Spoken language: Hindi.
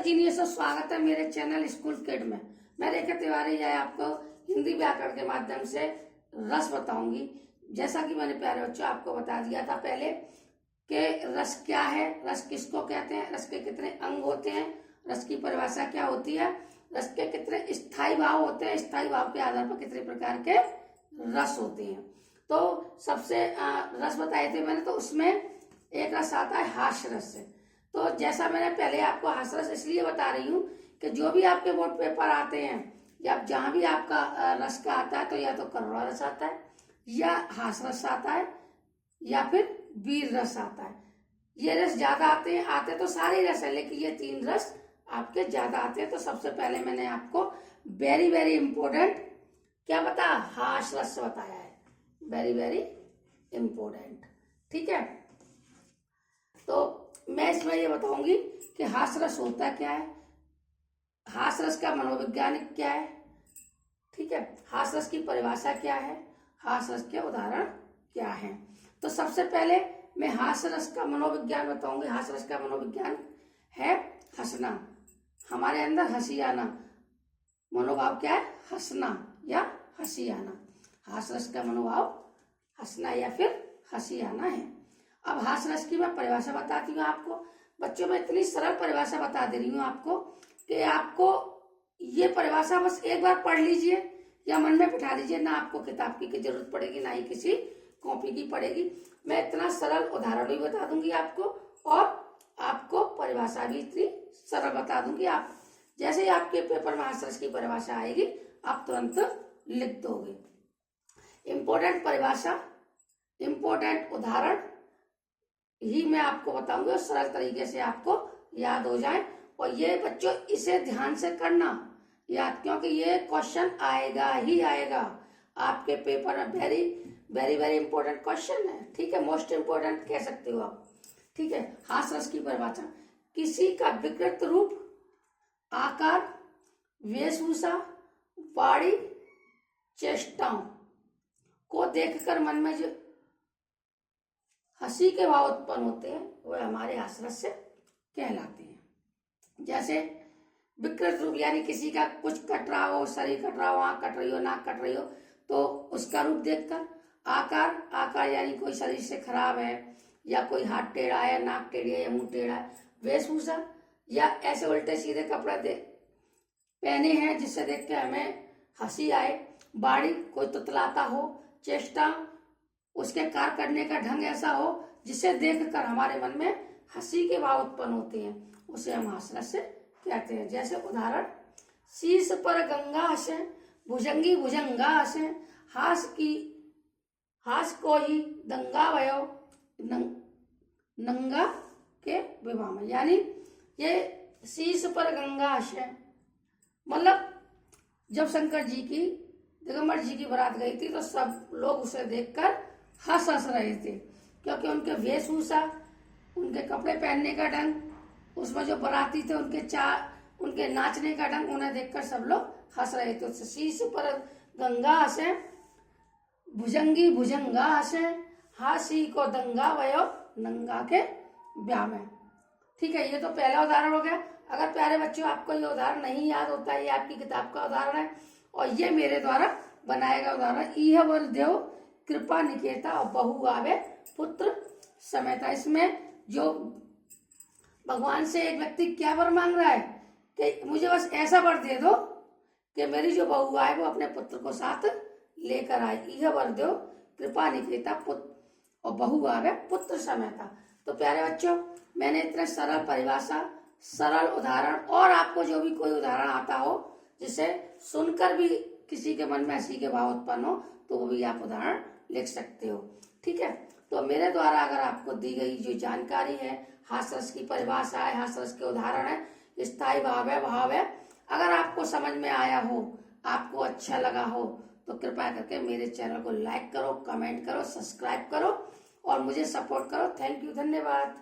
जी नियसो स्वागत है मेरे चैनल स्कूल किड में। मैं रेखा तिवारी है, आपको हिंदी व्याकरण के माध्यम से रस बताऊंगी। जैसा कि मैंने प्यारे बच्चों आपको बता दिया था पहले कि रस क्या है, रस किसको कहते हैं, रस के कितने अंग होते हैं, रस की परिभाषा क्या होती है, रस के कितने स्थायी भाव होते हैं, स्थायी भाव के आधार पर कितने प्रकार के रस होते हैं। तो सबसे रस बताए थे मैंने, तो उसमें एक रस आता है हास्य रस से। तो जैसा मैंने पहले आपको हास्य रस इसलिए बता रही हूँ कि जो भी आपके बोर्ड पेपर आते हैं या जहां भी आपका रस का आता है, तो या तो करुणा रस आता है या हास्य रस आता है या फिर वीर रस आता है। ये रस ज्यादा आते तो सारे रस है, लेकिन ये तीन रस आपके ज्यादा आते हैं। तो सबसे पहले मैंने आपको वेरी वेरी इंपॉर्टेंट क्या बताया, हास्य रस बताया है, वेरी वेरी इंपॉर्टेंट। ठीक है, तो मैं इसमें ये बताऊंगी कि हास्य रस होता क्या है, हास्य रस का मनोवैज्ञानिक क्या है, ठीक है, हास्य रस की परिभाषा क्या है, हास्य रस के उदाहरण क्या है। तो सबसे पहले मैं हास्य रस का मनोविज्ञान बताऊंगी। हास्य रस का मनोविज्ञान है हंसना, हमारे अंदर हंसी आना। मनोभाव क्या है, हंसना या हंसी आना। हास्य रस का मनोभाव हंसना या फिर हंसी आना है। अब हास्य रस की मैं परिभाषा बताती हूँ आपको। बच्चों में इतनी सरल परिभाषा बता दे रही हूँ आपको कि आपको ये परिभाषा बस एक बार पढ़ लीजिए या मन में बिठा लीजिए, ना आपको किताब की जरूरत पड़ेगी, ना ही किसी कॉपी की पड़ेगी। मैं इतना सरल उदाहरण भी बता दूंगी आपको और आपको परिभाषा भी इतनी सरल बता दूंगी। आप जैसे ही आपके पेपर में हास्य रस की परिभाषा आएगी आप तुरंत लिख दोगे। इंपॉर्टेंट परिभाषा, इंपॉर्टेंट उदाहरण ही मैं आपको बताऊंगी और सरल तरीके से आपको याद हो जाए। और ये बच्चों इसे ध्यान से करना याद, क्योंकि ये क्वेश्चन आएगा ही आएगा आपके पेपर में। Very very very important question है। ठीक है, मोस्ट इंपॉर्टेंट कह सकते हो आप। ठीक है, हास्य रस की परिभाषा, किसी का विकृत रूप, आकार, वेशभूषा, वाणी, चेष्टाओं को देखकर मन में जो हंसी के भाव उत्पन्न होते हैं वह हमारे हास्य रस से कहलाते हैं। जैसे विकृत रूप यानी किसी का कुछ कट रहा हो, शरीर कट रहा हो, आंख कट रही हो, नाक कट रही हो, तो उसका रूप देखकर। आकार, आकार यानी कोई शरीर से खराब है या कोई हाथ टेढ़ा है, नाक टेढ़ी है या मुंह टेढ़ा है। वेशभूषा या ऐसे उल्टे सीधे कपड़े पहने हैं जिससे देख के हमें हंसी आए। वाणी, कोई तुतलाता हो। चेष्टा, उसके कार्य करने का ढंग ऐसा हो जिसे देखकर हमारे मन में हंसी के भाव उत्पन्न होते हैं, उसे हम हास्य रस से कहते हैं। जैसे उदाहरण, शीश पर गंगा हसे, भुजंगी भुजंगा हसे, हास को ही दंगा भयो, नंगा के विवाह में। यानी ये शीश पर गंगा हसे मतलब जब शंकर जी की, दिगंबर जी की बारात गई थी तो सब लोग उसे देखकर हंस रहे थे, क्योंकि उनके वेशभूषा, उनके कपड़े पहनने का ढंग, उसमें जो बाराती थे उनके नाचने का ढंग, उन्हें देखकर सब लोग हंस रहे थे। शीश पर गंगा हसे, भुजंगी भुजंगा हसे, हासी को दंगा वयो, नंगा के ब्याह में। ठीक है, ये तो पहला उदाहरण हो गया। अगर प्यारे बच्चों आपको ये उदाहरण नहीं याद होता है, ये आपकी किताब का उदाहरण है और ये मेरे द्वारा बनाया गया उदाहरण, इह वर देव कृपा निकेता और बहु आवे पुत्र समेता। इसमें जो भगवान से एक व्यक्ति क्या वर मांग रहा है कि मुझे बस ऐसा वर दे दो कि मेरी जो बहू आए वो अपने पुत्र को साथ लेकर आए। यह वर देव कृपा निकेता पुत्र और बहु आवे पुत्र समेता। तो प्यारे बच्चों, मैंने इतने सरल परिभाषा, सरल उदाहरण और आपको जो भी कोई उदाहरण आता हो जिसे सुनकर भी किसी के मन में हंसी के भाव उत्पन्न हो, तो वो भी आप उदाहरण लिख सकते हो। ठीक है, तो मेरे द्वारा अगर आपको दी गई जो जानकारी है, हास्य रस की परिभाषा है, हास्य रस के उदाहरण है, स्थायी भाव है, भाव है, अगर आपको समझ में आया हो, आपको अच्छा लगा हो, तो कृपया करके मेरे चैनल को लाइक करो, कमेंट करो, सब्सक्राइब करो और मुझे सपोर्ट करो। थैंक यू, धन्यवाद।